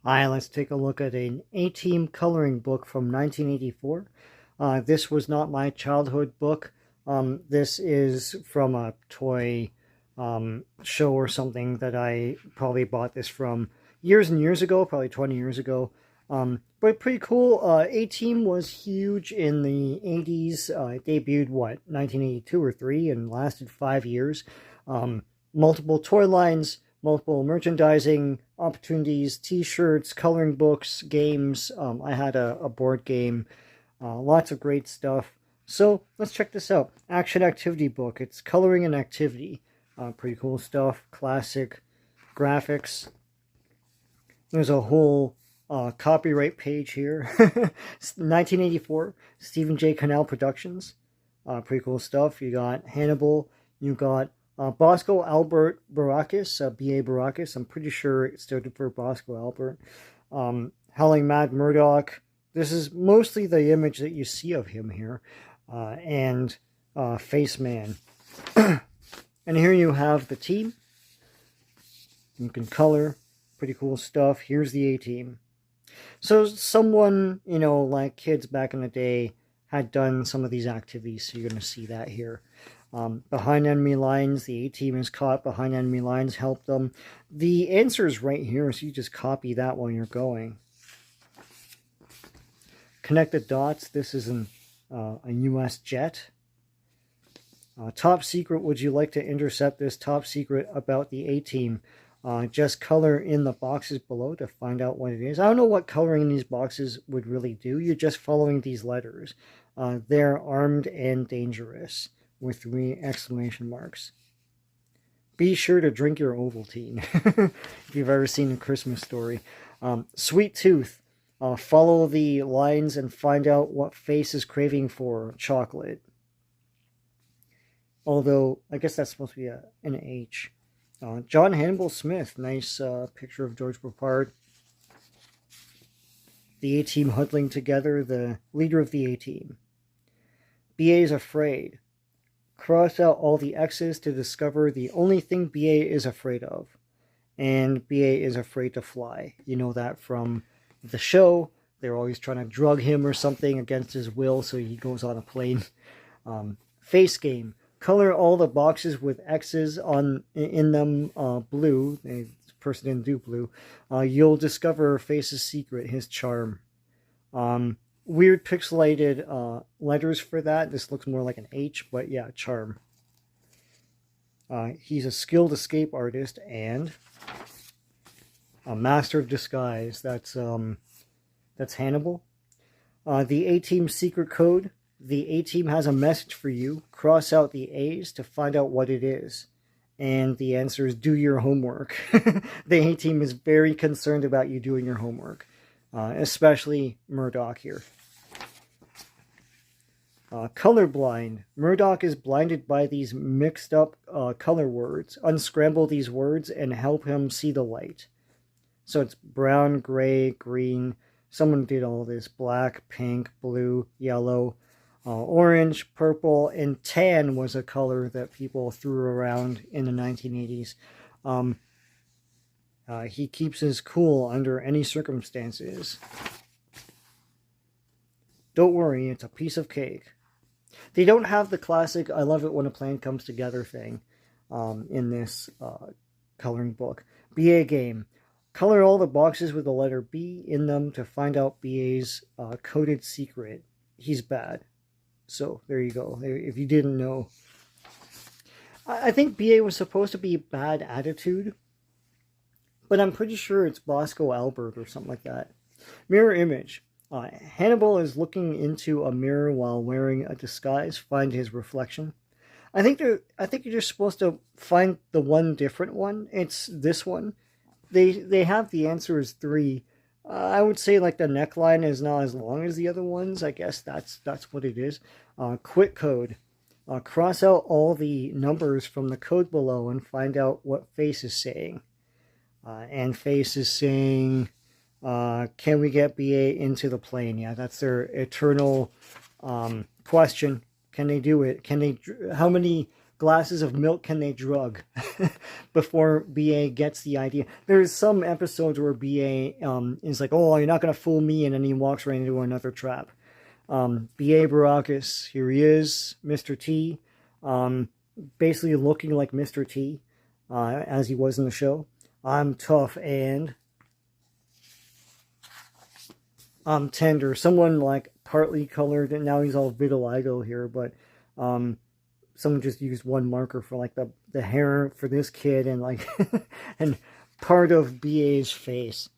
Hi, let's take a look at an A-Team coloring book from 1984. This was not my childhood book. This is from a toy show or something that I probably bought this from years and years ago, probably 20 years ago. But pretty cool. A-Team was huge in the 80s. It debuted, 1982 or 3 and lasted 5 years. Multiple toy lines, multiple merchandising opportunities, t-shirts, coloring books, games. I had a board game, lots of great stuff. So let's check this out. Action Activity Book. It's coloring and activity. Pretty cool stuff. Classic graphics. There's a whole copyright page here. 1984, Stephen J. Cannell Productions. Pretty cool stuff. You got Hannibal. You got Bosco Albert Baracus, B.A. Baracus. I'm pretty sure it stood for Bosco Albert. Howling Mad Murdoch. This is mostly the image that you see of him here. And Face Man. And here you have the team. You can color. Pretty cool stuff. Here's the A-Team. So someone, like kids back in the day had done some of these activities. So you're going to see that here. Behind enemy lines, the A-Team is caught behind enemy lines, help them. The answer is right here, so you just copy that while you're going. Connect the dots. This is a U.S. jet. Top secret, would you like to intercept this top secret about the A-Team? Just color in the boxes below to find out what it is. I don't know what coloring in these boxes would really do. You're just following these letters. They're armed and dangerous with 3 exclamation marks. Be sure to drink your Ovaltine. If you've ever seen A Christmas Story. Sweet Tooth. Follow the lines and find out what face is craving for chocolate. Although, I guess that's supposed to be an H. John Hannibal Smith. Nice picture of George Peppard. The A-Team huddling together. The leader of the A-Team. B.A. is afraid. Cross out all the X's to discover the only thing B.A. is afraid of. And B.A. is afraid to fly. You know that from the show. They're always trying to drug him or something against his will, so he goes on a plane. Face game. Color all the boxes with X's in them blue. This person didn't do blue. You'll discover Face's secret, his charm. Weird pixelated letters for that. This looks more like an H, but yeah, charm. He's a skilled escape artist and a master of disguise. That's Hannibal. The A-Team secret code. The A-Team has a message for you. Cross out the A's to find out what it is. And the answer is do your homework. The A-Team is very concerned about you doing your homework. Especially Murdoch here. Colorblind. Murdoch is blinded by these mixed up color words. Unscramble these words and help him see the light. So it's brown, gray, green. Someone did all this. Black, pink, blue, yellow, orange, purple, and tan was a color that people threw around in the 1980s. He keeps his cool under any circumstances. Don't worry, it's a piece of cake. They don't have the classic I love it when a plan comes together thing in this coloring book. BA game. Color all the boxes with the letter B in them to find out BA's coded secret. He's bad. So there you go. If you didn't know. I think BA was supposed to be bad attitude. But I'm pretty sure it's Bosco Albert or something like that. Mirror image. Hannibal is looking into a mirror while wearing a disguise. Find his reflection. I think you're just supposed to find the one different one. It's this one. They have the answer as 3. I would say like the neckline is not as long as the other ones. I guess that's what it is. Quit code. Cross out all the numbers from the code below and find out what Face is saying. And Face is saying, can we get BA into the plane? Yeah, that's their eternal question. Can they do it? How many glasses of milk can they drug before BA gets the idea. There's some episodes where BA is like, oh, you're not going to fool me, and then he walks right into another trap. B.A. Baracus, here he is, Mr. T, basically looking like Mr. T, as he was in the show. I'm tough and I'm tender. Someone like partly colored, and now he's all vitiligo here, but someone just used one marker for like the hair for this kid and like and part of BA's face.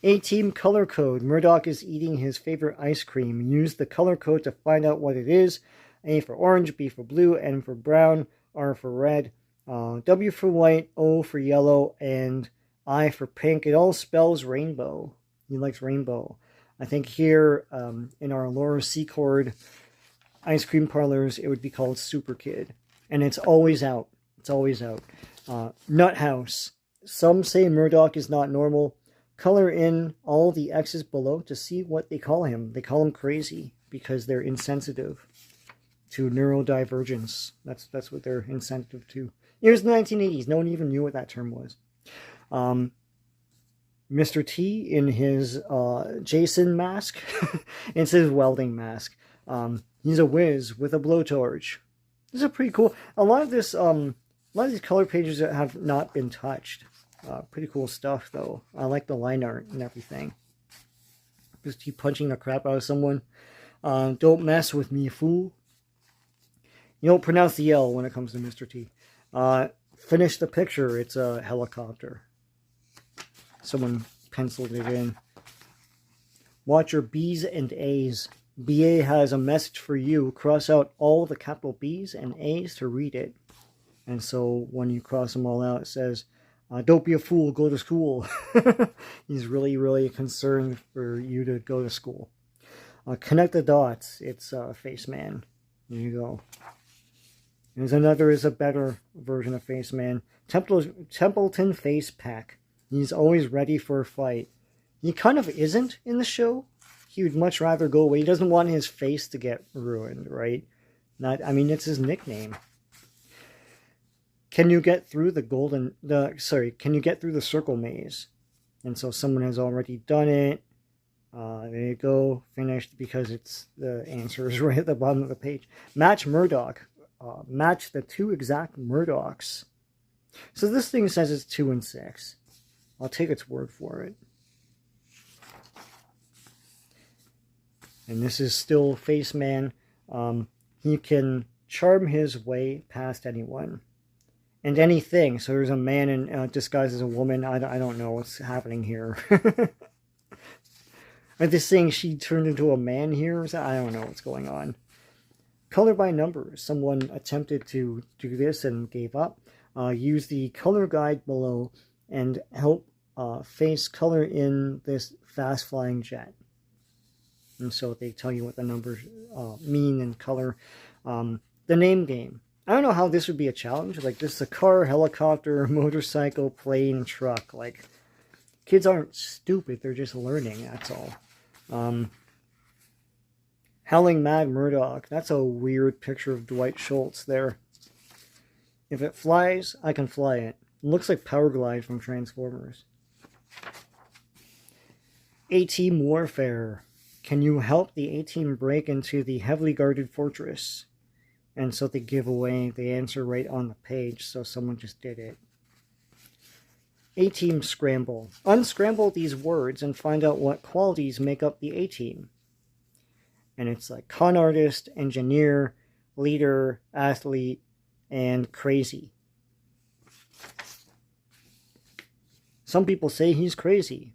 A-Team color code. Murdoch is eating his favorite ice cream. Use the color code to find out what it is. A for orange, B for blue, N for brown, R for red, W for white, O for yellow, and I for pink. It all spells rainbow. He likes rainbow. I think here in our Laura Secord ice cream parlors, it would be called Super Kid. And it's always out. It's always out. Nut House. Some say Murdoch is not normal. Color in all the X's below to see what they call him. They call him crazy because they're insensitive to neurodivergence. That's what they're insensitive to. It was the 1980s. No one even knew what that term was. Mr. T in his Jason mask. It's his welding mask. He's a whiz with a blowtorch. This is pretty cool. A lot of these color pages that have not been touched. Pretty cool stuff, though. I like the line art and everything. Just keep punching the crap out of someone. Don't mess with me, fool. You don't pronounce the L when it comes to Mr. T. Finish the picture. It's a helicopter. Someone penciled it in. Watch your B's and A's. BA has a message for you. Cross out all the capital B's and A's to read it. And so when you cross them all out, it says, don't be a fool, go to school. He's really, really concerned for you to go to school. Connect the dots. It's Face Man. There you go. There's another is a better version of Face Man. Templeton Face Pack. He's always ready for a fight. He kind of isn't in the show. He would much rather go away. He doesn't want his face to get ruined, right? It's his nickname. Can you get through can you get through the circle maze? And so someone has already done it. There you go, finished, because the answer is right at the bottom of the page. Match Murdoch. Match the two exact Murdochs. So this thing says it's 2 and 6. I'll take its word for it. And this is still Face Man. He can charm his way past anyone. And anything. So there's a man in disguised as a woman. I don't know what's happening here. Are they saying she turned into a man here? I don't know what's going on. Color by numbers. Someone attempted to do this and gave up. Use the color guide below and help Face color in this fast flying jet. And so they tell you what the numbers mean and color. The name game. I don't know how this would be a challenge. Like, this is a car, helicopter, motorcycle, plane, truck. Like, kids aren't stupid. They're just learning, that's all. Howling Mad Murdoch. That's a weird picture of Dwight Schultz there. If it flies, I can fly it. It looks like Powerglide from Transformers. A-Team Warfare. Can you help the A-Team break into the heavily guarded fortress? And so they give away the answer right on the page, so someone just did it. A-Team Scramble. Unscramble these words and find out what qualities make up the A-Team. And it's like con artist, engineer, leader, athlete, and crazy. Some people say he's crazy,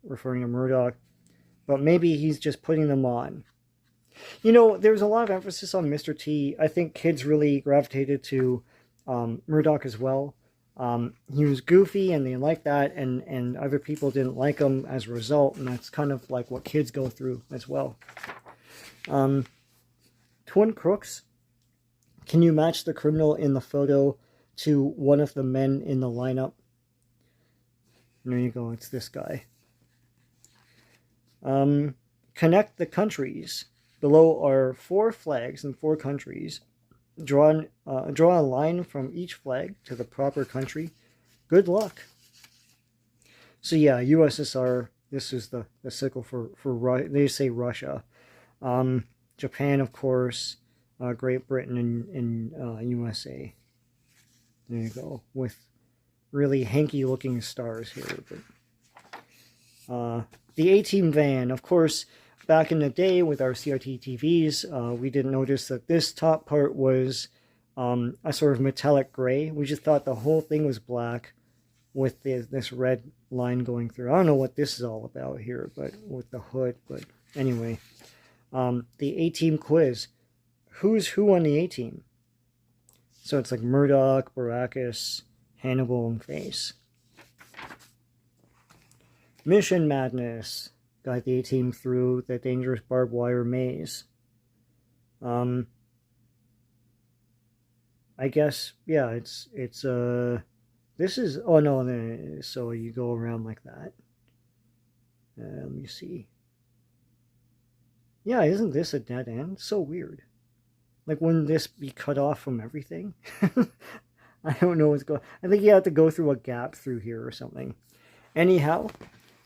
referring to Murdoch, but maybe he's just putting them on. You know, there's a lot of emphasis on Mr. T. I think kids really gravitated to Murdoch as well. He was goofy and they liked that, and other people didn't like him as a result, and that's kind of like what kids go through as well. Twin Crooks. Can you match the criminal in the photo to one of the men in the lineup? There you go, it's this guy. Connect the countries. Below are 4 flags and 4 countries. draw a line from each flag to the proper country. Good luck. So yeah, USSR. This is the sickle for they say Russia. Japan, of course. Great Britain and USA. There you go, with really hanky looking stars here. But the A-Team van, of course, back in the day with our CRT TVs, we didn't notice that this top part was a sort of metallic gray. We just thought the whole thing was black with this red line going through. I don't know what this is all about here, but with the hood. But anyway, the A-Team quiz. Who's who on the A-Team? So it's like Murdoch, Baracus, Hannibal, and Face. Mission Madness. Got the A-Team through the dangerous barbed wire maze. I guess, yeah, it's this is, oh no, so you go around like that. Let me see. Yeah, isn't this a dead end? So weird. Like, wouldn't this be cut off from everything? I don't know what's going on. I think you have to go through a gap through here or something. Anyhow,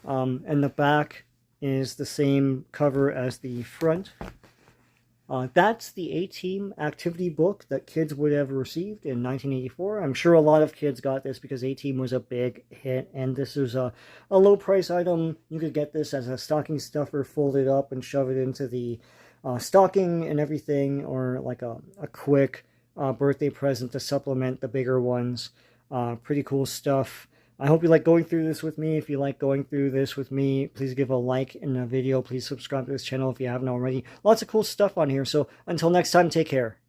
and the back is the same cover as the front. That's the A-Team activity book that kids would have received in 1984. I'm sure a lot of kids got this because A-Team was a big hit, and this is a low price item. You could get this as a stocking stuffer, fold it up and shove it into the stocking and everything, or like a quick birthday present to supplement the bigger ones. Pretty cool stuff. I hope you like going through this with me. If you like going through this with me, please give a like in the video. Please subscribe to this channel if you haven't already. Lots of cool stuff on here. So until next time, take care.